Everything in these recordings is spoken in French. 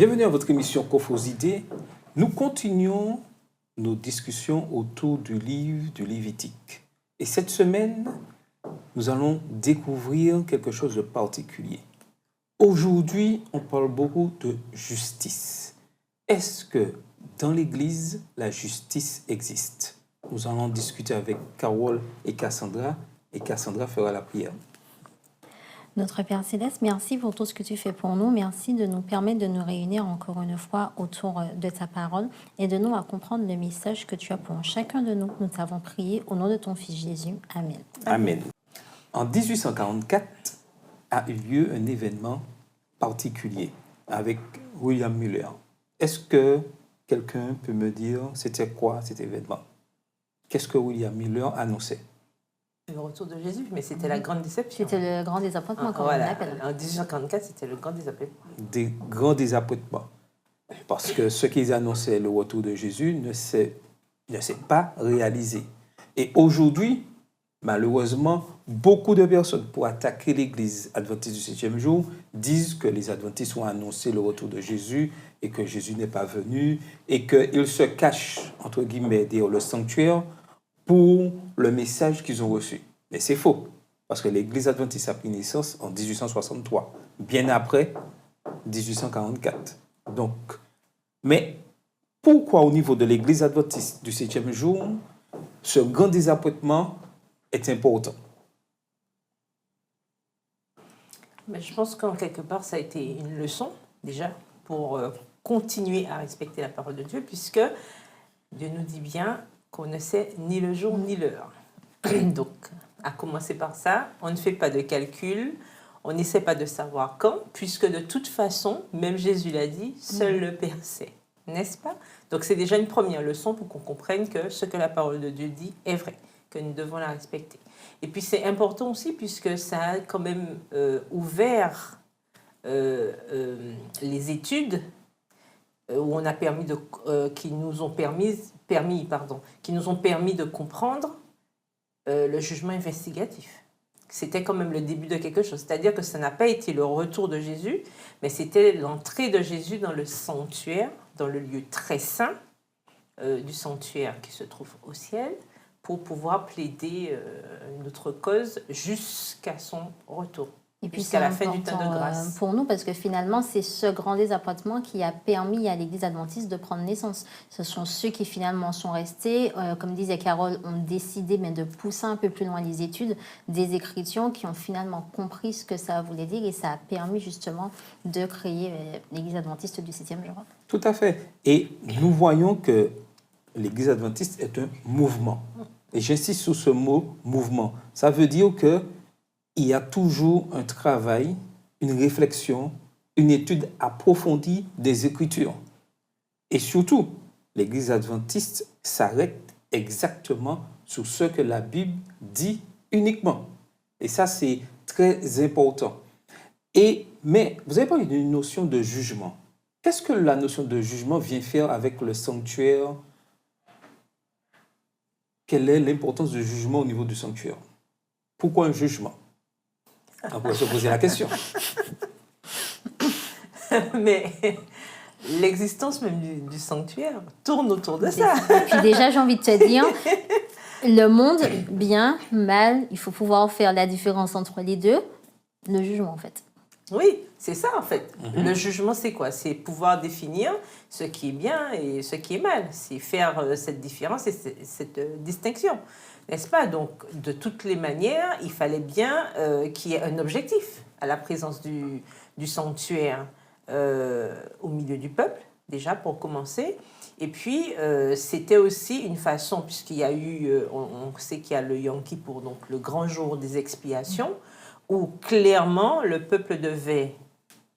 Bienvenue à votre émission Cophos-Idées. Nous continuons nos discussions autour du livre du Lévitique. Et cette semaine, nous allons découvrir quelque chose de particulier. Aujourd'hui, on parle beaucoup de justice. Est-ce que dans l'Église, la justice existe? Nous allons discuter avec Carole et Cassandra fera la prière. Notre Père Céleste, merci pour tout ce que tu fais pour nous. Merci de nous permettre de nous réunir encore une fois autour de ta parole et de nous à comprendre le message que tu as pour chacun de nous. Nous t'avons prié au nom de ton Fils Jésus. Amen. Amen. En 1844 a eu lieu un événement particulier avec William Muller. Est-ce que quelqu'un peut me dire c'était quoi cet événement? Qu'est-ce que William Muller annonçait? Le retour de Jésus, mais c'était la grande déception. C'était le grand désappointement, comme voilà. on l'appelle. En 1844, c'était le grand désappointement. Des grands désappointements. Parce que ce qu'ils annonçaient, le retour de Jésus, ne s'est pas réalisé. Et aujourd'hui, malheureusement, beaucoup de personnes, pour attaquer l'Église adventiste du 7e jour, disent que les adventistes ont annoncé le retour de Jésus et que Jésus n'est pas venu et qu'ils se cachent, entre guillemets, derrière le sanctuaire pour le message qu'ils ont reçu. Mais c'est faux, parce que l'Église adventiste a pris naissance en 1863, bien après 1844. Donc, mais pourquoi au niveau de l'Église adventiste du 7e jour, ce grand désappointement est important? Mais je pense qu'en quelque part, ça a été une leçon, déjà, pour continuer à respecter la parole de Dieu, puisque Dieu nous dit bien qu'on ne sait ni le jour ni l'heure. Donc, à commencer par ça, on ne fait pas de calcul, on n'essaie pas de savoir quand, puisque de toute façon, même Jésus l'a dit, seul le Père sait, n'est-ce pas? Donc, c'est déjà une première leçon pour qu'on comprenne que ce que la parole de Dieu dit est vrai, que nous devons la respecter. Et puis, c'est important aussi, puisque ça a quand même ouvert les études où on a qui nous ont permis de comprendre le jugement investigatif. C'était quand même le début de quelque chose. C'est-à-dire que ça n'a pas été le retour de Jésus, mais c'était l'entrée de Jésus dans le sanctuaire, dans le lieu très saint du sanctuaire qui se trouve au ciel, pour pouvoir plaider notre cause jusqu'à son retour. Et puis jusqu'à la fin du temps de grâce. Pour nous, parce que finalement, c'est ce grand désappointement qui a permis à l'Église adventiste de prendre naissance. Ce sont ceux qui finalement sont restés, comme disait Carole, ont décidé de pousser un peu plus loin les études, des Écritures qui ont finalement compris ce que ça voulait dire et ça a permis justement de créer l'Église adventiste du 7e jour. Tout à fait. Et nous voyons que l'Église adventiste est un mouvement. Et j'insiste sur ce mot « mouvement ». Ça veut dire que il y a toujours un travail, une réflexion, une étude approfondie des Écritures. Et surtout, l'Église adventiste s'arrête exactement sur ce que la Bible dit uniquement. Et ça, c'est très important. Mais vous avez parlé d'une notion de jugement. Qu'est-ce que la notion de jugement vient faire avec le sanctuaire? Quelle est l'importance du jugement au niveau du sanctuaire? Pourquoi un jugement? On pourrait se poser la question. Mais l'existence même du sanctuaire tourne autour de ça. Et puis déjà, j'ai envie de te dire, le monde, bien, mal, il faut pouvoir faire la différence entre les deux. Le jugement, en fait. Oui, c'est ça, en fait. Le jugement, c'est quoi? C'est pouvoir définir ce qui est bien et ce qui est mal. C'est faire cette différence et cette distinction. N'est-ce pas? Donc, de toutes les manières, il fallait bien qu'il y ait un objectif à la présence du sanctuaire au milieu du peuple, déjà pour commencer. Et puis, c'était aussi une façon, puisqu'il y a eu, on sait qu'il y a le Yom Kippour, donc le grand jour des expiations, où clairement le peuple devait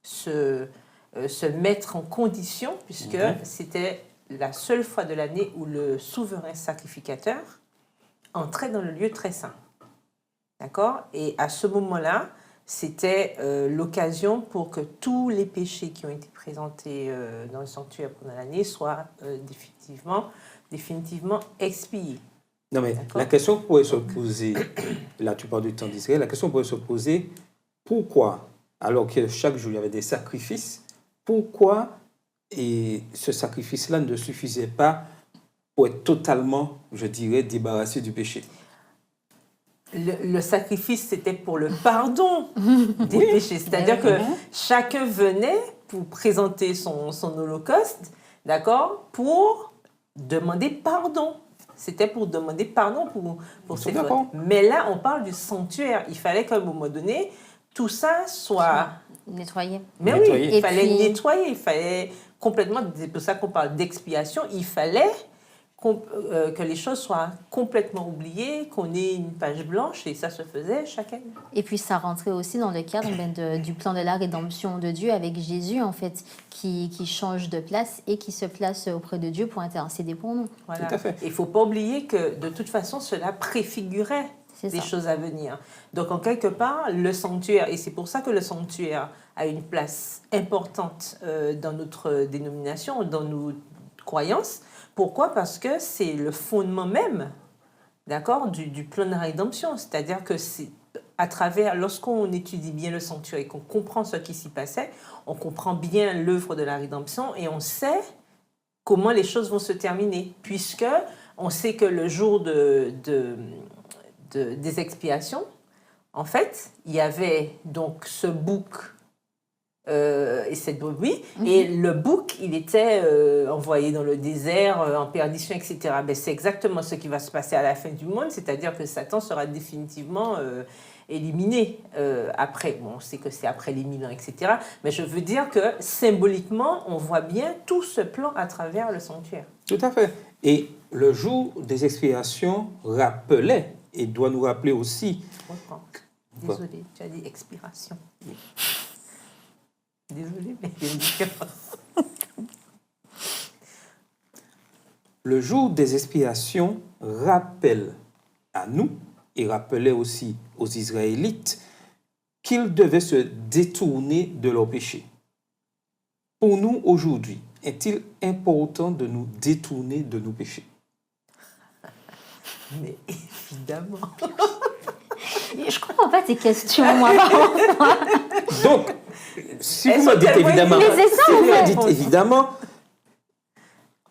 se mettre en condition, puisque c'était la seule fois de l'année où le souverain sacrificateur entrait dans le lieu très saint. D'accord? Et à ce moment-là, c'était l'occasion pour que tous les péchés qui ont été présentés dans le sanctuaire pendant l'année soient définitivement expiés. Non, mais la question pourrait se poser, là tu parles du temps d'Israël, la question pourrait se poser, pourquoi, alors que chaque jour il y avait des sacrifices, pourquoi Et ce sacrifice-là ne suffisait pas pour être totalement, je dirais, débarrassé du péché. Le sacrifice, c'était pour le pardon des péchés. C'est-à-dire que chacun venait pour présenter son holocauste, d'accord, pour demander pardon. C'était pour demander pardon pour ses fautes. Mais là, on parle du sanctuaire. Il fallait qu'à un moment donné, tout ça soit nettoyé. Mais oui, il fallait nettoyer. Il fallait complètement, c'est pour ça qu'on parle d'expiation, il fallait que les choses soient complètement oubliées, qu'on ait une page blanche, et ça se faisait chaque année. Et puis ça rentrait aussi dans le cadre du plan de la rédemption de Dieu avec Jésus, en fait, qui change de place et qui se place auprès de Dieu pour intercéder pour nous. Voilà. Tout à fait. Il ne faut pas oublier que, de toute façon, cela préfigurait des choses à venir. Donc, en quelque part, le sanctuaire, et c'est pour ça que le sanctuaire a une place importante dans notre dénomination, dans nos croyances. Pourquoi? Parce que c'est le fondement même, d'accord, du plan de la rédemption. C'est-à-dire que c'est à travers, lorsqu'on étudie bien le sanctuaire et qu'on comprend ce qui s'y passait, on comprend bien l'œuvre de la rédemption et on sait comment les choses vont se terminer, puisque on sait que le jour des expiations, en fait, il y avait donc ce bouc et cette brebis, et le bouc, il était envoyé dans le désert, en perdition, etc. Ben, c'est exactement ce qui va se passer à la fin du monde, c'est-à-dire que Satan sera définitivement éliminé après. Bon, on sait que c'est après les 1000 ans, etc. Mais je veux dire que symboliquement, on voit bien tout ce plan à travers le sanctuaire. Tout à fait. Et le jour des expiations rappelait, et doit nous rappeler aussi... Désolée, tu as dit expiration. Désolée, mais il y a une différence. Le jour des expiations rappelle à nous et rappelait aussi aux Israélites qu'ils devaient se détourner de leurs péchés. Pour nous, aujourd'hui, est-il important de nous détourner de nos péchés? Mais évidemment. Je comprends pas tes questions, moi. Donc, si vous me dites évidemment,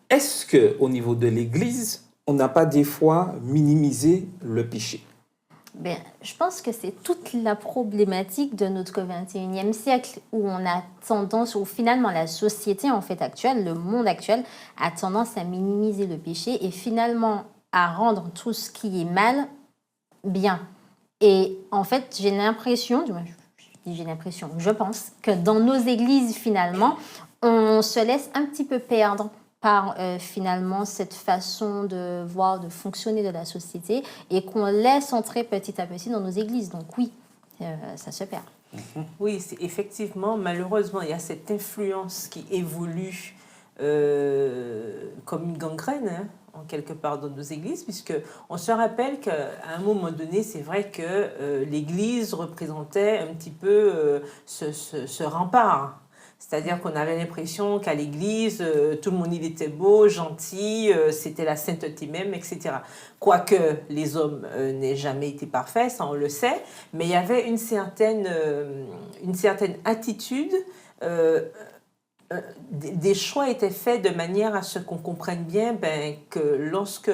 est-ce qu'au niveau de l'Église, on n'a pas des fois minimisé le péché? Ben, je pense que c'est toute la problématique de notre 21e siècle où on a tendance, où finalement la société en fait actuelle, le monde actuel, a tendance à minimiser le péché et finalement à rendre tout ce qui est mal bien. Et en fait, je pense que dans nos églises, finalement, on se laisse un petit peu perdre par finalement cette façon de voir, de fonctionner de la société et qu'on laisse entrer petit à petit dans nos églises. Donc oui, ça se perd. Oui, c'est effectivement, malheureusement, il y a cette influence qui évolue comme une gangrène, hein, en quelque part dans nos églises, puisqu'on se rappelle qu'à un moment donné, c'est vrai que l'Église représentait un petit peu ce rempart. C'est-à-dire qu'on avait l'impression qu'à l'église, tout le monde il était beau, gentil, c'était la sainteté même, etc. Quoique les hommes n'aient jamais été parfaits, ça on le sait, mais il y avait une certaine attitude, des choix étaient faits de manière à ce qu'on comprenne bien que lorsque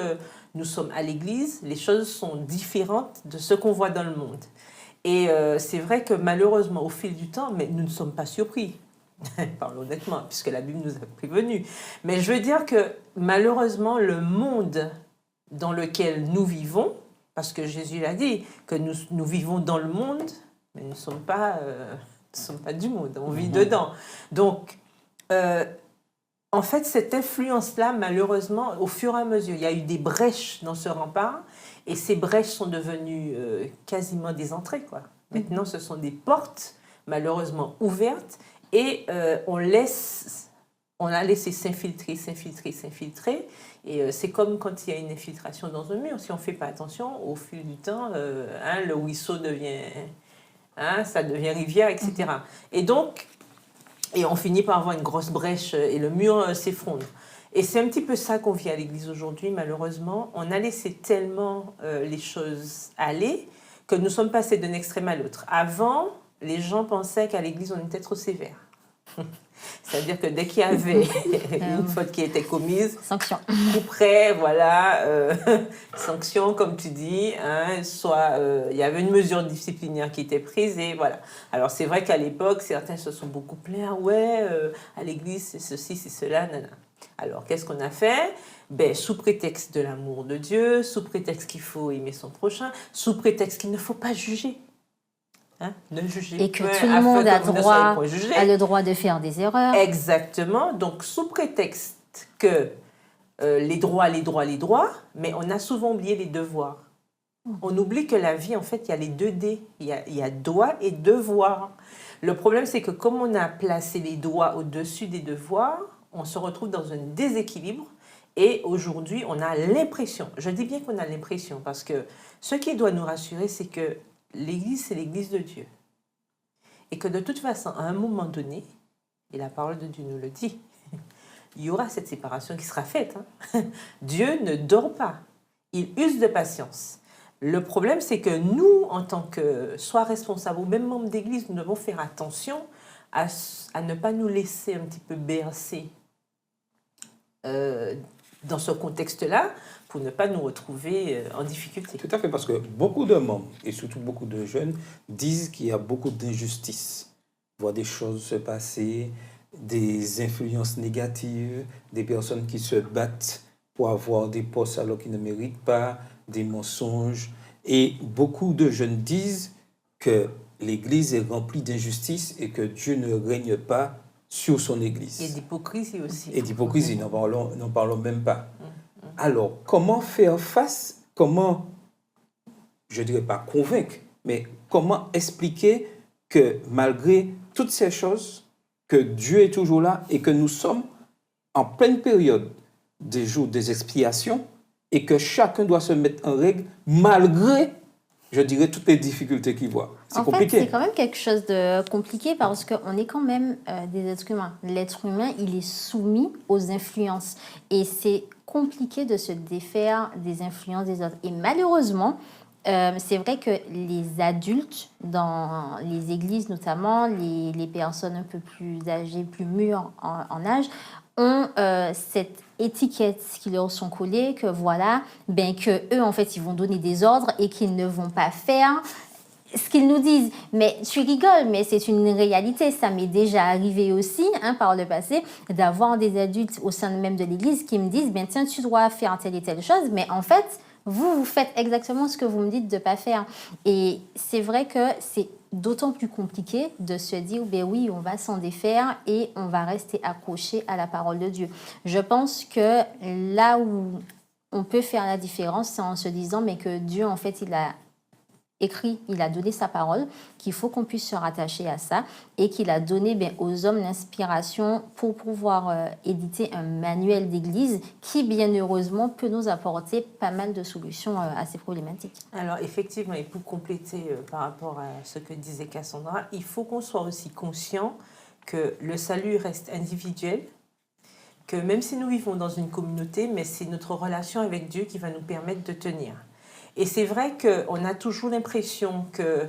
nous sommes à l'église, les choses sont différentes de ce qu'on voit dans le monde. Et c'est vrai que malheureusement, au fil du temps, mais nous ne sommes pas surpris. Parlons honnêtement, puisque la Bible nous a prévenus. Mais je veux dire que malheureusement, le monde dans lequel nous vivons, parce que Jésus l'a dit, que nous vivons dans le monde, mais nous ne sommes pas du monde, on vit dedans. Donc, en fait, cette influence-là, malheureusement, au fur et à mesure, il y a eu des brèches dans ce rempart, et ces brèches sont devenues quasiment des entrées, quoi. Maintenant, ce sont des portes, malheureusement, ouvertes, et on a laissé s'infiltrer. Et c'est comme quand il y a une infiltration dans un mur. Si on ne fait pas attention, au fil du temps, le ruisseau devient... ça devient rivière, etc. Et donc, on finit par avoir une grosse brèche et le mur s'effondre. Et c'est un petit peu ça qu'on vit à l'Église aujourd'hui, malheureusement. On a laissé tellement les choses aller que nous sommes passés d'un extrême à l'autre. Avant, les gens pensaient qu'à l'Église, on était trop sévère. C'est-à-dire que dès qu'il y avait une faute qui était commise, Sanction. coup près, voilà, sanction, comme tu dis, hein, soit il y avait une mesure disciplinaire qui était prise et voilà. Alors c'est vrai qu'à l'époque, certains se sont beaucoup plaints, ouais, à l'église, c'est ceci, c'est cela, nanana. Alors qu'est-ce qu'on a fait? Ben, sous prétexte de l'amour de Dieu, sous prétexte qu'il faut aimer son prochain, sous prétexte qu'il ne faut pas juger. Hein, ne juger Et que point tout le monde afin que vous ne soyez point jugés. a le droit de faire des erreurs. Exactement. Donc, sous prétexte que les droits, mais on a souvent oublié les devoirs. On oublie que la vie, en fait, il y a les 2D. Il y a droit et devoir. Le problème, c'est que comme on a placé les droits au-dessus des devoirs, on se retrouve dans un déséquilibre. Et aujourd'hui, on a l'impression, je dis bien qu'on a l'impression, parce que ce qui doit nous rassurer, c'est que l'Église, c'est l'Église de Dieu. Et que de toute façon, à un moment donné, et la parole de Dieu nous le dit, il y aura cette séparation qui sera faite. Hein. Dieu ne dort pas. Il use de patience. Le problème, c'est que nous, en tant que soit responsables ou même membres d'Église, nous devons faire attention à ne pas nous laisser un petit peu bercer dans ce contexte-là, pour ne pas nous retrouver en difficulté. Tout à fait, parce que beaucoup de membres, et surtout beaucoup de jeunes, disent qu'il y a beaucoup d'injustices. Voir des choses se passer, des influences négatives, des personnes qui se battent pour avoir des postes alors qu'ils ne méritent pas, des mensonges. Et beaucoup de jeunes disent que l'Église est remplie d'injustices et que Dieu ne règne pas sur son Église. Et d'hypocrisie aussi. Et d'hypocrisie, n'en parlons même pas. Alors, comment faire face, comment, je ne dirais pas convaincre, mais comment expliquer que malgré toutes ces choses, que Dieu est toujours là et que nous sommes en pleine période des jours des expiations et que chacun doit se mettre en règle malgré, je dirais, toutes les difficultés qu'il voit. C'est compliqué. En fait, c'est quand même quelque chose de compliqué parce qu'on est quand même des êtres humains. L'être humain, il est soumis aux influences. Et c'est compliqué de se défaire des influences des autres. Et malheureusement, c'est vrai que les adultes, dans les églises notamment, les personnes un peu plus âgées, plus mûres en âge, ont cette étiquette qui leur sont collées, que voilà, ben que eux en fait ils vont donner des ordres et qu'ils ne vont pas faire ce qu'ils nous disent. Mais tu rigoles, mais c'est une réalité. Ça m'est déjà arrivé aussi, par le passé, d'avoir des adultes au sein même de l'église qui me disent, ben tiens, tu dois faire telle et telle chose, mais en fait, vous faites exactement ce que vous me dites de ne pas faire. Et c'est vrai que c'est d'autant plus compliqué de se dire, ben oui, on va s'en défaire et on va rester accroché à la parole de Dieu. Je pense que là où on peut faire la différence, c'est en se disant, mais que Dieu, en fait, il a écrit, il a donné sa parole, qu'il faut qu'on puisse se rattacher à ça et qu'il a donné aux hommes l'inspiration pour pouvoir éditer un manuel d'église qui, bien heureusement, peut nous apporter pas mal de solutions à ces problématiques. Alors, effectivement, et pour compléter par rapport à ce que disait Cassandra, il faut qu'on soit aussi conscient que le salut reste individuel, que même si nous vivons dans une communauté, mais c'est notre relation avec Dieu qui va nous permettre de tenir. Et c'est vrai qu'on a toujours l'impression que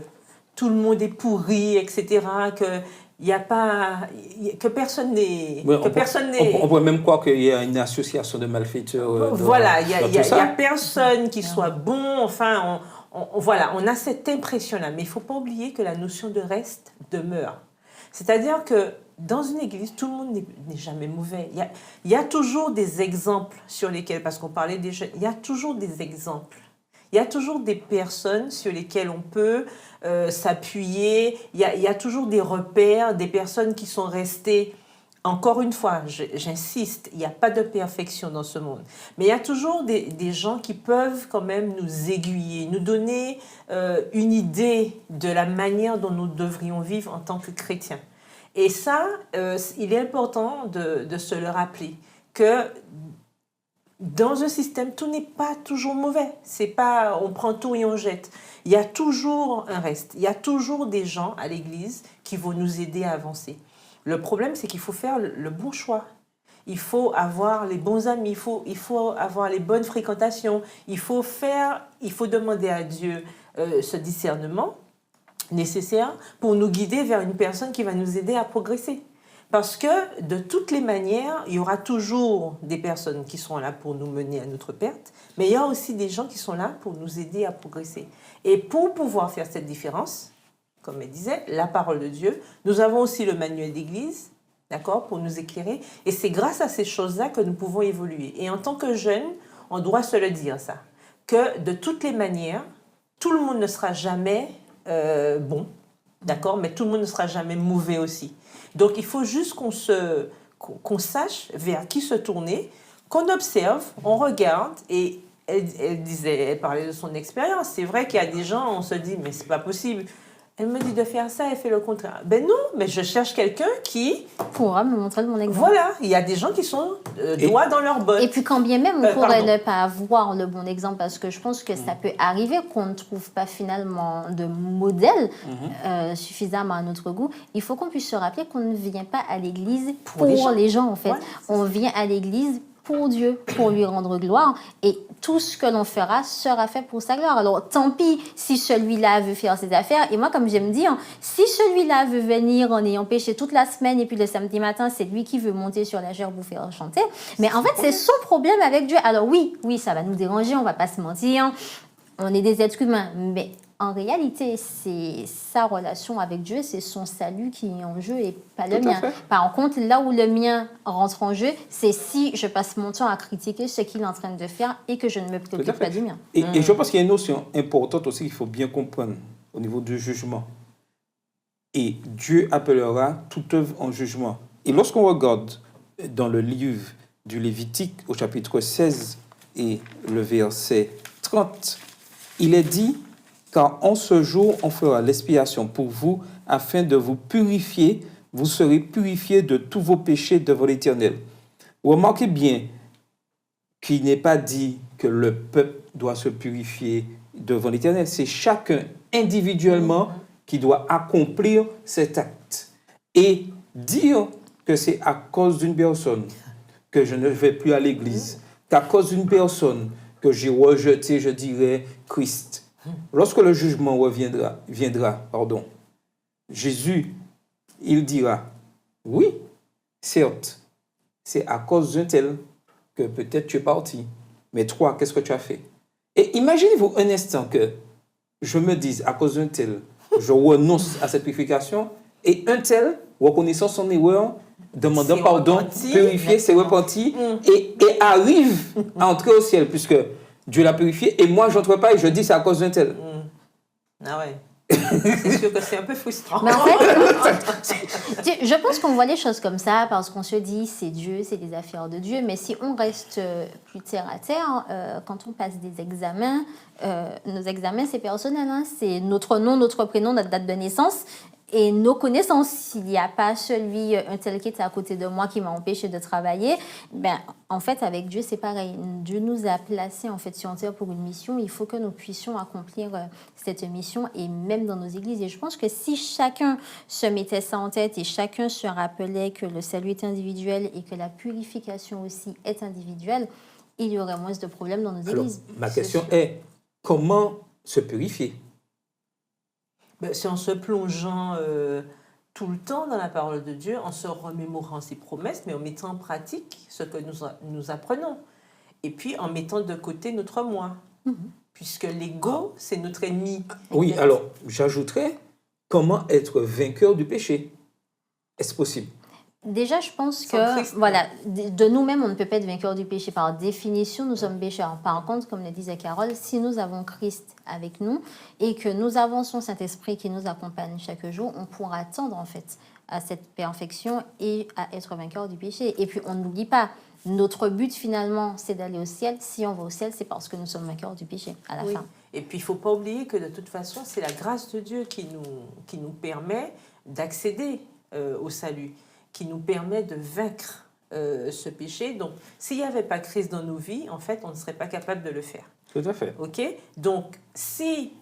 tout le monde est pourri, etc., que personne n'est... On pourrait même croire qu'il y a une association de malfaiteurs. Voilà, il n'y a personne qui soit bon. Enfin, on a cette impression-là. Mais il ne faut pas oublier que la notion de reste demeure. C'est-à-dire que dans une église, tout le monde n'est jamais mauvais. Il y a toujours des exemples sur lesquels, parce qu'on parlait des jeunes, il y a toujours des exemples. Il y a toujours des personnes sur lesquelles on peut s'appuyer. Il y a toujours des repères, des personnes qui sont restées. Encore une fois, j'insiste, il n'y a pas de perfection dans ce monde. Mais il y a toujours des gens qui peuvent quand même nous aiguiller, nous donner une idée de la manière dont nous devrions vivre en tant que chrétiens. Et ça, il est important de se le rappeler, que dans un système, tout n'est pas toujours mauvais. C'est pas on prend tout et on jette. Il y a toujours un reste. Il y a toujours des gens à l'église qui vont nous aider à avancer. Le problème, c'est qu'il faut faire le bon choix. Il faut avoir les bons amis, il faut avoir les bonnes fréquentations. Il faut demander à Dieu ce discernement nécessaire pour nous guider vers une personne qui va nous aider à progresser. Parce que de toutes les manières, il y aura toujours des personnes qui sont là pour nous mener à notre perte, mais il y a aussi des gens qui sont là pour nous aider à progresser. Et pour pouvoir faire cette différence, comme elle disait, la parole de Dieu, nous avons aussi le manuel d'église, d'accord, pour nous éclairer. Et c'est grâce à ces choses-là que nous pouvons évoluer. Et en tant que jeunes, on doit se le dire ça, que de toutes les manières, tout le monde ne sera jamais bon, d'accord, mais tout le monde ne sera jamais mauvais aussi. Donc, il faut juste qu'on sache vers qui se tourner, qu'on observe, on regarde. Et elle parlait de son expérience. C'est vrai qu'il y a des gens, on se dit, mais c'est pas possible. Elle me dit de faire ça, elle fait le contraire. Ben non, mais je cherche quelqu'un qui pourra me montrer mon exemple. Voilà, il y a des gens qui sont droits dans leur botte. Et puis quand bien même on pourrait ne pas avoir le bon exemple, parce que je pense que ça peut arriver qu'on ne trouve pas finalement de modèle suffisamment à notre goût, il faut qu'on puisse se rappeler qu'on ne vient pas à l'église pour les gens en fait. Voilà, on vient à l'église pour Dieu, pour lui rendre gloire, et tout ce que l'on fera sera fait pour sa gloire. Alors, tant pis si celui-là veut faire ses affaires, et moi, comme j'aime dire, si celui-là veut venir en ayant péché toute la semaine, et puis le samedi matin, c'est lui qui veut monter sur la chaire pour faire chanter, mais en fait, c'est son problème avec Dieu. Alors oui, ça va nous déranger, on va pas se mentir, on est des êtres humains, mais en réalité, c'est sa relation avec Dieu, c'est son salut qui est en jeu et pas le mien. Par contre, là où le mien rentre en jeu, c'est si je passe mon temps à critiquer ce qu'il est en train de faire et que je ne me préoccupe pas du mien. Et je pense qu'il y a une notion importante aussi qu'il faut bien comprendre au niveau du jugement. Et Dieu appellera toute œuvre en jugement. Et lorsqu'on regarde dans le livre du Lévitique, au chapitre 16 et le verset 30, il est dit... Car en ce jour, on fera l'expiation pour vous, afin de vous purifier. Vous serez purifiés de tous vos péchés devant l'Éternel. Remarquez bien qu'il n'est pas dit que le peuple doit se purifier devant l'Éternel. C'est chacun individuellement qui doit accomplir cet acte. Et dire que c'est à cause d'une personne que je ne vais plus à l'église, qu'à cause d'une personne que j'ai rejeté, je dirais, Christ. Lorsque le jugement viendra, Jésus, il dira, oui, certes, c'est à cause d'un tel que peut-être tu es parti, mais toi, qu'est-ce que tu as fait? Et imaginez-vous un instant que je me dise, à cause d'un tel, je renonce à cette purification, et un tel, reconnaissant son erreur, demandant pardon, purifié, s'est repenti, et arrive à entrer au ciel, puisque Dieu l'a purifié, et moi, je n'entre pas et je dis c'est à cause d'un tel. Ah ouais. C'est sûr que c'est un peu frustrant. Mais en fait, je pense qu'on voit les choses comme ça parce qu'on se dit c'est Dieu, c'est des affaires de Dieu. Mais si on reste plus terre à terre, quand on passe des examens, nos examens, c'est personnel. Hein, c'est notre nom, notre prénom, notre date de naissance. Et nos connaissances, s'il n'y a pas un tel qui était à côté de moi qui m'a empêché de travailler, ben, en fait, avec Dieu, c'est pareil. Dieu nous a placés en fait, sur terre pour une mission. Il faut que nous puissions accomplir cette mission, et même dans nos églises. Et je pense que si chacun se mettait ça en tête et chacun se rappelait que le salut est individuel et que la purification aussi est individuelle, il y aurait moins de problèmes dans nos églises. Ma question est, comment se purifier? C'est en se plongeant tout le temps dans la parole de Dieu, en se remémorant ses promesses, mais en mettant en pratique ce que nous apprenons. Et puis en mettant de côté notre moi. Puisque l'ego, c'est notre ennemi. Oui, alors j'ajouterais, comment être vainqueur du péché? Est-ce possible? Déjà, je pense que, voilà, de nous-mêmes, on ne peut pas être vainqueur du péché. Par définition, nous sommes pécheurs. Par contre, comme le disait Carole, si nous avons Christ avec nous et que nous avons son Saint-Esprit qui nous accompagne chaque jour, on pourra tendre, en fait, à cette perfection et à être vainqueur du péché. Et puis, on n'oublie pas, notre but, finalement, c'est d'aller au ciel. Si on va au ciel, c'est parce que nous sommes vainqueurs du péché, à la fin. Et puis, il ne faut pas oublier que, de toute façon, c'est la grâce de Dieu qui nous permet d'accéder au salut, qui nous permet de vaincre ce péché. Donc, s'il n'y avait pas Christ dans nos vies, en fait, on ne serait pas capable de le faire. Tout à fait. OK? Donc,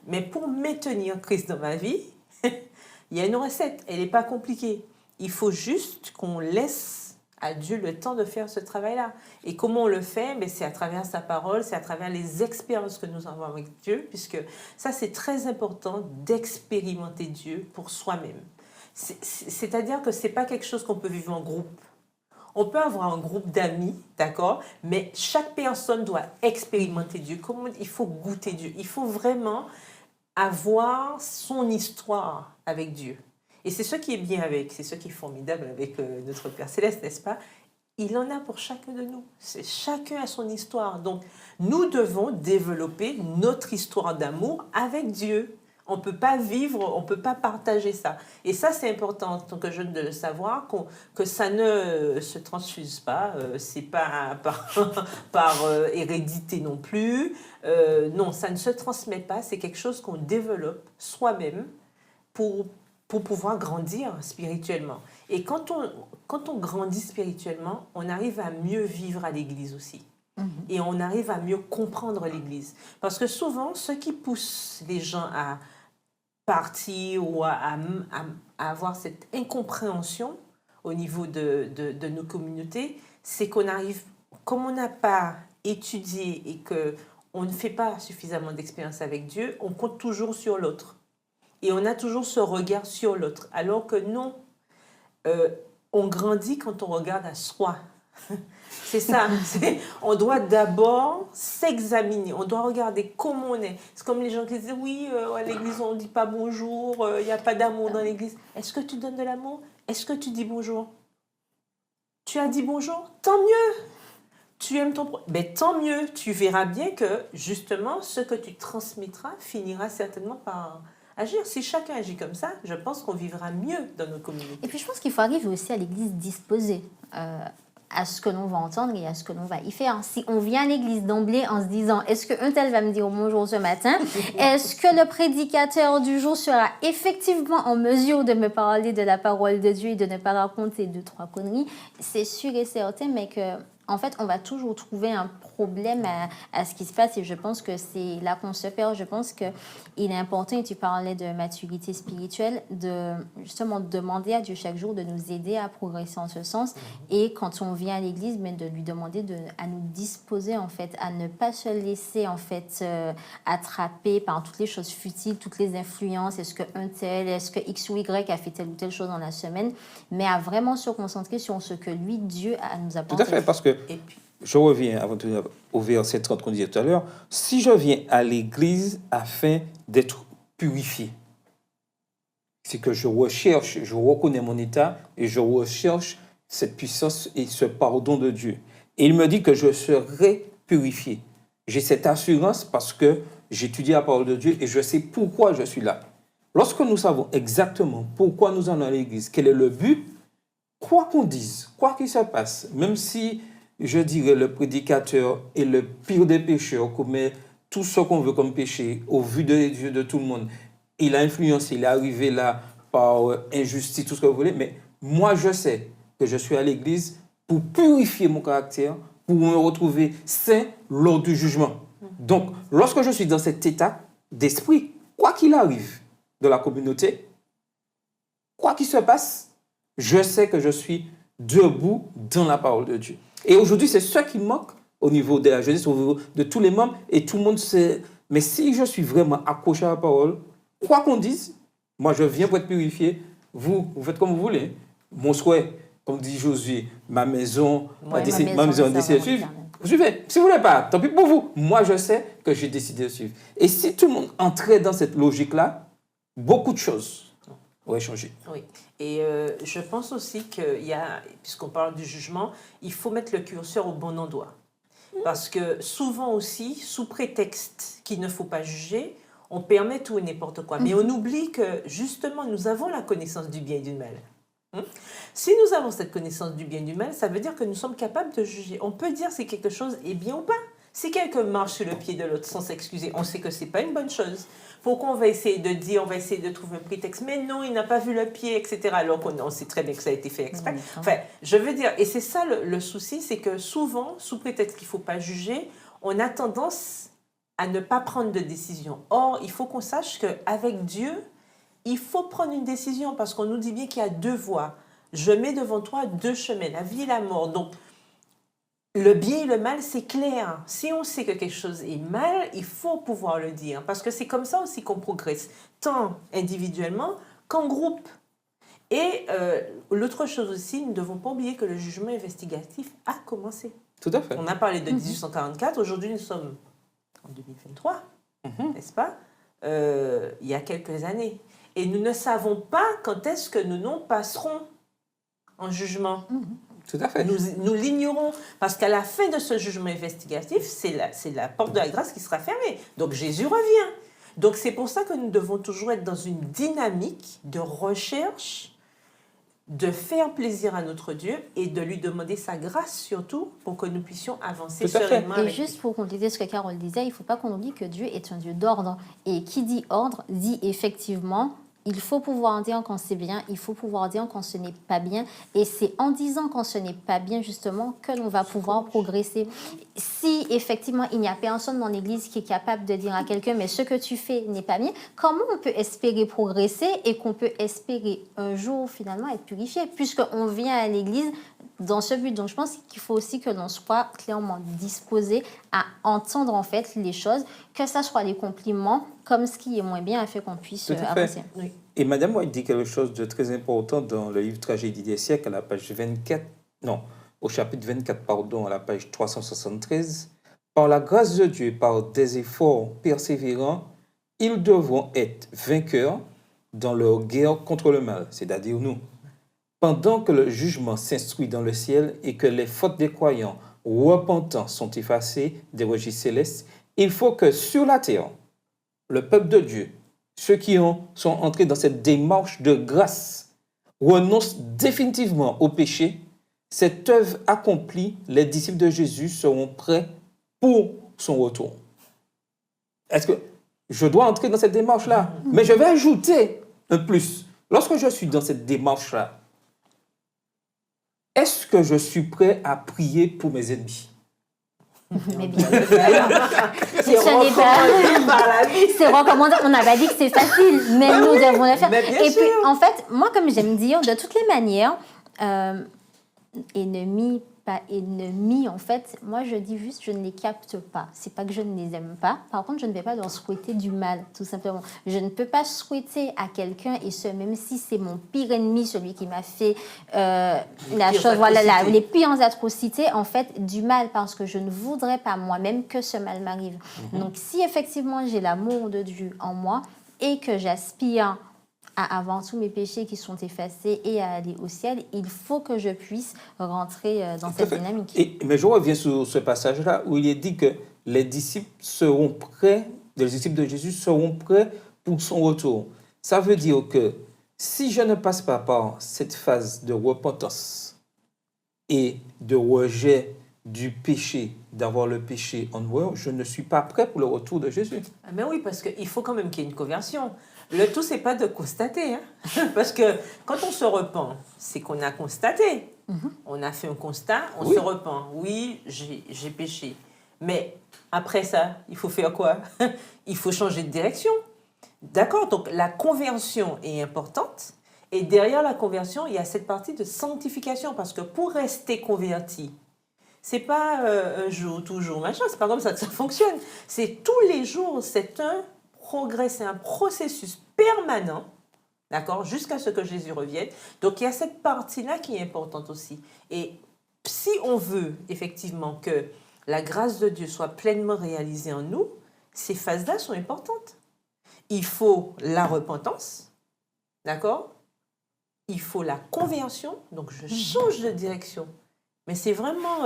mais pour maintenir Christ dans ma vie, il y a une recette. Elle n'est pas compliquée. Il faut juste qu'on laisse à Dieu le temps de faire ce travail-là. Et comment on le fait? C'est à travers sa parole, c'est à travers les expériences que nous avons avec Dieu, puisque ça, c'est très important d'expérimenter Dieu pour soi-même. C'est-à-dire que ce n'est pas quelque chose qu'on peut vivre en groupe. On peut avoir un groupe d'amis, d'accord, mais chaque personne doit expérimenter Dieu. Il faut goûter Dieu. Il faut vraiment avoir son histoire avec Dieu. Et c'est ce qui est bien c'est ce qui est formidable avec notre Père Céleste, n'est-ce pas? Il en a pour chacun de nous. Chacun a son histoire. Donc, nous devons développer notre histoire d'amour avec Dieu. On ne peut pas vivre, on ne peut pas partager ça. Et ça, c'est important en tant que jeune de le savoir, que ça ne se transfuse pas. C'est pas par hérédité non plus. Non, ça ne se transmet pas. C'est quelque chose qu'on développe soi-même pour pouvoir grandir spirituellement. Et quand on grandit spirituellement, on arrive à mieux vivre à l'Église aussi. Et on arrive à mieux comprendre l'Église. Parce que souvent, ce qui pousse les gens à partir ou à avoir cette incompréhension au niveau de nos communautés, c'est qu'on arrive, comme on n'a pas étudié et qu'on ne fait pas suffisamment d'expérience avec Dieu, on compte toujours sur l'autre. Et on a toujours ce regard sur l'autre. Alors que non, on grandit quand on regarde à soi. C'est ça. On doit d'abord s'examiner. On doit regarder comment on est. C'est comme les gens qui disent, oui, à l'église, on ne dit pas bonjour, il n'y a pas d'amour dans l'église. Est-ce que tu donnes de l'amour? Est-ce que tu dis bonjour? Tu as dit bonjour? Tant mieux. Tu aimes ton... Mais tant mieux. Tu verras bien que, justement, ce que tu transmettras finira certainement par agir. Si chacun agit comme ça, je pense qu'on vivra mieux dans nos communautés. Et puis, je pense qu'il faut arriver aussi à l'église disposée à ce que l'on va entendre et à ce que l'on va y faire. Si on vient à l'église d'emblée en se disant, est-ce qu'un tel va me dire bonjour ce matin? Est-ce que le prédicateur du jour sera effectivement en mesure de me parler de la parole de Dieu et de ne pas raconter 2-3 conneries? C'est sûr et certain, mais que... En fait, on va toujours trouver un problème à ce qui se passe et je pense que c'est là qu'on se perd. Je pense qu'il est important, et tu parlais de maturité spirituelle, de justement demander à Dieu chaque jour de nous aider à progresser en ce sens. Et quand on vient à l'église, mais de lui demander à nous disposer, en fait, à ne pas se laisser, en fait, attraper par toutes les choses futiles, toutes les influences. Est-ce que X ou Y a fait telle ou telle chose dans la semaine, mais à vraiment se concentrer sur ce que lui, Dieu, nous apporte. Tout à fait, parce que je reviens au verset 30 qu'on disait tout à l'heure. Si je viens à l'église afin d'être purifié, c'est que je reconnais mon état et je recherche cette puissance et ce pardon de Dieu. Et il me dit que je serai purifié. J'ai cette assurance parce que j'étudie la parole de Dieu et je sais pourquoi je suis là. Lorsque nous savons exactement pourquoi nous allons à l'église, quel est le but, quoi qu'on dise, quoi qu'il se passe, même si, je dirais, le prédicateur est le pire des pécheurs, commet tout ce qu'on veut comme péché, au vu des yeux de tout le monde, il a influencé, il est arrivé là par injustice, tout ce que vous voulez, mais moi je sais que je suis à l'église pour purifier mon caractère, pour me retrouver saint lors du jugement. Donc, lorsque je suis dans cet état d'esprit, quoi qu'il arrive de la communauté, quoi qu'il se passe, je sais que je suis debout dans la parole de Dieu. Et aujourd'hui, c'est ce qui manque au niveau de la jeunesse, au niveau de tous les membres, et tout le monde sait. Mais si je suis vraiment accroché à la parole, quoi qu'on dise, moi je viens pour être purifié, vous faites comme vous voulez. Mon souhait, comme dit Josué, ma maison a décidé de suivre. Vous suivez. Si vous ne voulez pas, tant pis pour vous. Moi je sais que j'ai décidé de suivre. Et si tout le monde entrait dans cette logique-là, beaucoup de choses auraient changé. Oui. Et je pense aussi qu'il y a, puisqu'on parle du jugement, il faut mettre le curseur au bon endroit. Parce que souvent aussi, sous prétexte qu'il ne faut pas juger, on permet tout et n'importe quoi. Mais on oublie que, justement, nous avons la connaissance du bien et du mal. Si nous avons cette connaissance du bien et du mal, ça veut dire que nous sommes capables de juger. On peut dire si quelque chose est bien ou pas. Si quelqu'un marche sur le pied de l'autre sans s'excuser, on sait que ce n'est pas une bonne chose. Pourquoi on va essayer de dire, on va essayer de trouver un prétexte, mais non, il n'a pas vu le pied, etc. Alors qu'on sait très bien que ça a été fait exprès. Enfin, je veux dire, et c'est ça le souci, c'est que souvent, sous prétexte qu'il ne faut pas juger, on a tendance à ne pas prendre de décision. Or, il faut qu'on sache qu'avec Dieu, il faut prendre une décision parce qu'on nous dit bien qu'il y a 2 voies. Je mets devant toi 2 chemins, la vie et la mort. Donc, le bien et le mal, c'est clair. Si on sait que quelque chose est mal, il faut pouvoir le dire. Parce que c'est comme ça aussi qu'on progresse, tant individuellement qu'en groupe. Et l'autre chose aussi, nous ne devons pas oublier que le jugement investigatif a commencé. Tout à fait. On a parlé de 1844, aujourd'hui nous sommes en 2023, n'est-ce pas? Il y a quelques années. Et nous ne savons pas quand est-ce que nous passerons en jugement. Tout à fait. Nous l'ignorons, parce qu'à la fin de ce jugement investigatif, c'est la porte de la grâce qui sera fermée. Donc Jésus revient. Donc c'est pour ça que nous devons toujours être dans une dynamique de recherche, de faire plaisir à notre Dieu et de lui demander sa grâce surtout pour que nous puissions avancer Tout à fait. sereinement Et avec juste lui. pour compléter ce que Carole disait, il ne faut pas qu'on oublie que Dieu est un Dieu d'ordre. Et qui dit ordre dit effectivement, il faut pouvoir dire quand c'est bien, il faut pouvoir dire quand ce n'est pas bien. Et c'est en disant quand ce n'est pas bien, justement, que l'on va pouvoir progresser. Si, effectivement, il n'y a personne dans l'Église qui est capable de dire à quelqu'un, mais ce que tu fais n'est pas bien, comment on peut espérer progresser et qu'on peut espérer un jour, finalement, être purifié, puisqu'on vient à l'Église dans ce but. Donc, je pense qu'il faut aussi que l'on soit clairement disposé à entendre, en fait, les choses, que ce soit les compliments, comme ce qui est moins bien, afin qu'on puisse Tout à fait. avancer. Oui. Et Madame White dit quelque chose de très important dans le livre Tragédie des siècles, à la page 24, non, au chapitre 24, pardon, à la page 373. Par la grâce de Dieu et par des efforts persévérants, ils devront être vainqueurs dans leur guerre contre le mal, c'est-à-dire nous. Pendant que le jugement s'instruit dans le ciel et que les fautes des croyants repentants sont effacées des registres célestes, il faut que sur la terre, le peuple de Dieu, ceux qui sont entrés dans cette démarche de grâce, renoncent définitivement au péché. Cette œuvre accomplie, les disciples de Jésus seront prêts pour son retour. Est-ce que je dois entrer dans cette démarche-là? Mais je vais ajouter un plus. Lorsque je suis dans cette démarche-là, est-ce que je suis prêt à prier pour mes ennemis? Mais bien C'est ce n'est pas... C'est recommandé. On n'a pas dit que c'est facile, mais nous devons le faire. Mais bien Et sûr. puis, en fait, moi, comme j'aime dire, de toutes les manières, ennemis, pas ennemis, en fait, moi, je dis juste, je ne les capte pas. C'est pas que je ne les aime pas. Par contre, je ne vais pas leur souhaiter du mal, tout simplement. Je ne peux pas souhaiter à quelqu'un, et ce, même si c'est mon pire ennemi, celui qui m'a fait la chose, voilà, les pires atrocités, en fait, du mal, parce que je ne voudrais pas moi-même que ce mal m'arrive. Donc, si effectivement j'ai l'amour de Dieu en moi et que j'aspire à avoir tous mes péchés qui sont effacés et à aller au ciel, il faut que je puisse rentrer dans cette dynamique. Mais je reviens sur ce passage-là où il est dit que les disciples seront prêts, les disciples de Jésus seront prêts pour son retour. Ça veut dire que si je ne passe pas par cette phase de repentance et de rejet du péché, d'avoir le péché en moi, je ne suis pas prêt pour le retour de Jésus. Ah mais oui, parce qu'il faut quand même qu'il y ait une conversion. Le tout, c'est pas de constater. Hein? Parce que quand on se repent, c'est qu'on a constaté. On a fait un constat, on se repent. Oui, j'ai péché. Mais après ça, il faut faire quoi? Il faut changer de direction. D'accord? Donc la conversion est importante. Et derrière la conversion, il y a cette partie de sanctification. Parce que pour rester converti, c'est pas un jour, toujours, machin. C'est pas comme ça que ça fonctionne. C'est tous les jours, c'est un progrès, c'est un processus permanent, d'accord, jusqu'à ce que Jésus revienne. Donc, il y a cette partie-là qui est importante aussi. Et si on veut, effectivement, que la grâce de Dieu soit pleinement réalisée en nous, ces phases-là sont importantes. Il faut la repentance, d'accord? Il faut la conversion, donc je change de direction. Mais c'est vraiment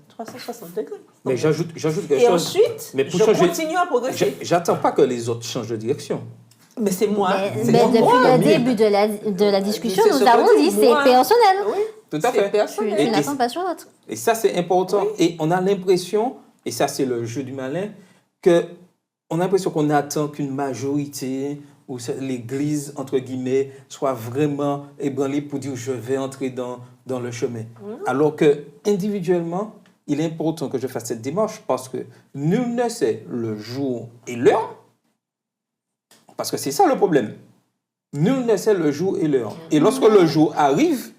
360 degrés. Mais j'ajoute quelque chose. Et ensuite, je continue à progresser. J'attends pas que les autres changent de direction. Mais c'est moi. Mais depuis le début de la discussion, nous avons dit c'est personnel. Oui, tout à fait. Personnel. Tu n'attends pas sur l'autre. Et ça, c'est important. Oui. Et on a l'impression, et ça, c'est le jeu du malin, qu'on a l'impression qu'on attend qu'une majorité ou l'Église, entre guillemets, soit vraiment ébranlée pour dire « je vais entrer dans le chemin ». Alors que individuellement, il est important que je fasse cette démarche parce que nul ne sait le jour et l'heure. Parce que c'est ça le problème. Nul ne sait le jour et l'heure. Et lorsque le jour arrive,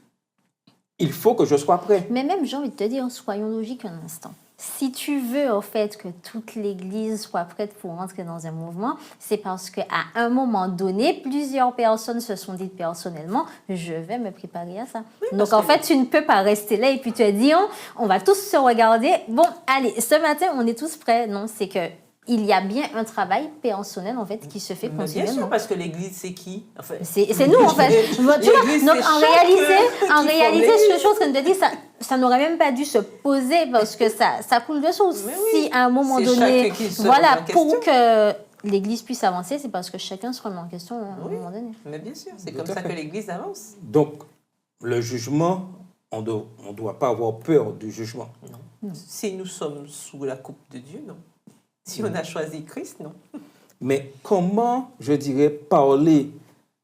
il faut que je sois prêt. Mais même, j'ai envie de te dire, soyons logiques un instant. Si tu veux, au fait, que toute l'Église soit prête pour entrer dans un mouvement, c'est parce qu'à un moment donné, plusieurs personnes se sont dites personnellement, je vais me préparer à ça. Donc, en fait, tu ne peux pas rester là et puis te dire, on va tous se regarder. Bon, allez, ce matin, on est tous prêts. Non, c'est que il y a bien un travail personnel, en fait, qui se fait Mais bien continuellement. sûr, parce que l'Église, c'est qui? Enfin, C'est nous, en fait. Tu vois, donc, en réalité, ce que je suis en train de dire, ça n'aurait même pas dû se poser parce que ça coule de source. Mais Si à un moment c'est donné, chacun qui se remet en pour question. que l'Église puisse avancer, c'est parce que chacun se remet en question à un moment donné. Mais bien sûr, c'est Tout comme à ça fait. que l'Église avance. Donc, le jugement, on ne doit pas avoir peur du jugement. Non. Si nous sommes sous la coupe de Dieu, non. Si on a choisi Christ, non. Mais comment, je dirais, parler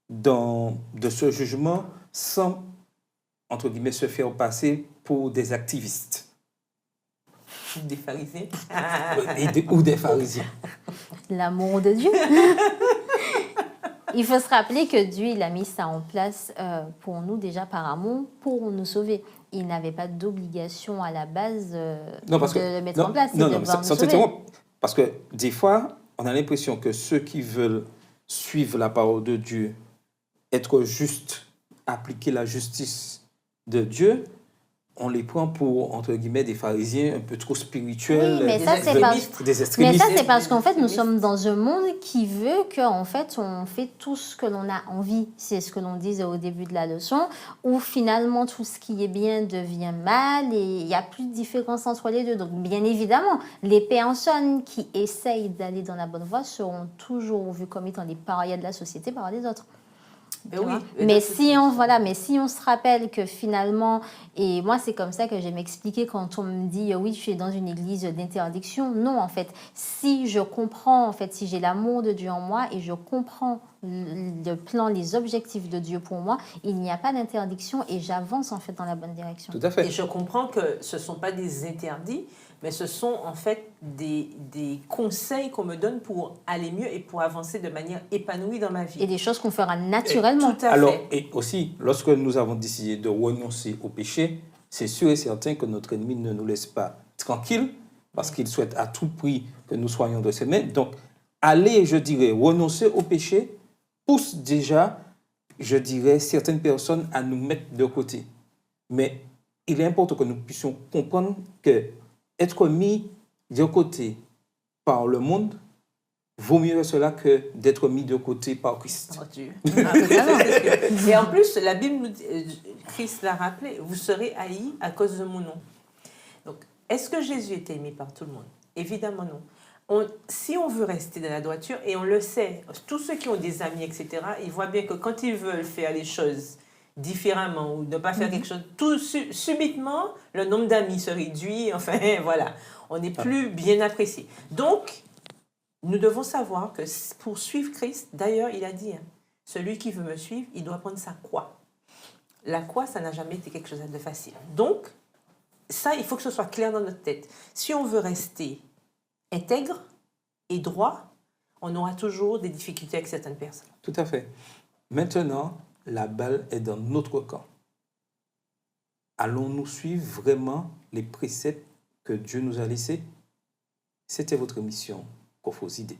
de ce jugement sans, entre guillemets, se faire passer pour des activistes Des pharisiens. ou des pharisiens? L'amour de Dieu. Il faut se rappeler que Dieu, il a mis ça en place pour nous déjà par amour, pour nous sauver. Il n'avait pas d'obligation à la base de le mettre en place. Non, de non, devoir nous sans sauver. t'interrompre. Parce que des fois, on a l'impression que ceux qui veulent suivre la parole de Dieu, être juste, appliquer la justice de Dieu, on les prend pour, entre guillemets, des pharisiens un peu trop spirituels, Oui, mais ça, c'est des Mais extrémistes. ça, c'est parce qu'en fait, nous sommes dans un monde qui veut qu'en fait, on fait tout ce que l'on a envie. C'est ce que l'on disait au début de la leçon, où finalement, tout ce qui est bien devient mal et il n'y a plus de différence entre les deux. Donc, bien évidemment, les personnes qui essayent d'aller dans la bonne voie seront toujours vues comme étant des parias de la société par les autres. Ben Tu oui, vois. et Mais là, si on se rappelle que finalement, et moi c'est comme ça que j'aime expliquer quand on me dit oui, je suis dans une église d'interdiction. Non, en fait, si je comprends, en fait, si j'ai l'amour de Dieu en moi et je comprends le plan, les objectifs de Dieu pour moi, il n'y a pas d'interdiction et j'avance en fait dans la bonne direction. Tout à fait. Et je comprends que ce ne sont pas des interdits, mais ce sont en fait des conseils qu'on me donne pour aller mieux et pour avancer de manière épanouie dans ma vie. Et des choses qu'on fera naturellement. Tout à Alors, fait. et aussi, lorsque nous avons décidé de renoncer au péché, c'est sûr et certain que notre ennemi ne nous laisse pas tranquilles parce qu'il souhaite à tout prix que nous soyons de ses mains. Donc, aller, je dirais, renoncer au péché pousse déjà, je dirais, certaines personnes à nous mettre de côté. Mais il est important que nous puissions comprendre que être mis de côté par le monde vaut mieux cela que d'être mis de côté par Christ. Oh Dieu. Ah, c'est sûr. Et en plus, la Bible nous dit, Christ l'a rappelé, vous serez haïs à cause de mon nom. Donc, est-ce que Jésus était aimé par tout le monde? Évidemment non. Si on veut rester dans la droiture, et on le sait, tous ceux qui ont des amis, etc., ils voient bien que quand ils veulent faire les choses différemment ou ne pas faire quelque chose, tout subitement, le nombre d'amis se réduit, enfin, voilà. On n'est plus bien apprécié. Donc, nous devons savoir que pour suivre Christ, d'ailleurs, il a dit, celui qui veut me suivre, il doit prendre sa croix. La croix, ça n'a jamais été quelque chose de facile. Donc, ça, il faut que ce soit clair dans notre tête. Si on veut rester intègre et droit, on aura toujours des difficultés avec certaines personnes. Tout à fait. Maintenant, la balle est dans notre camp. Allons-nous suivre vraiment les préceptes que Dieu nous a laissés? C'était votre émission Coffre aux idées.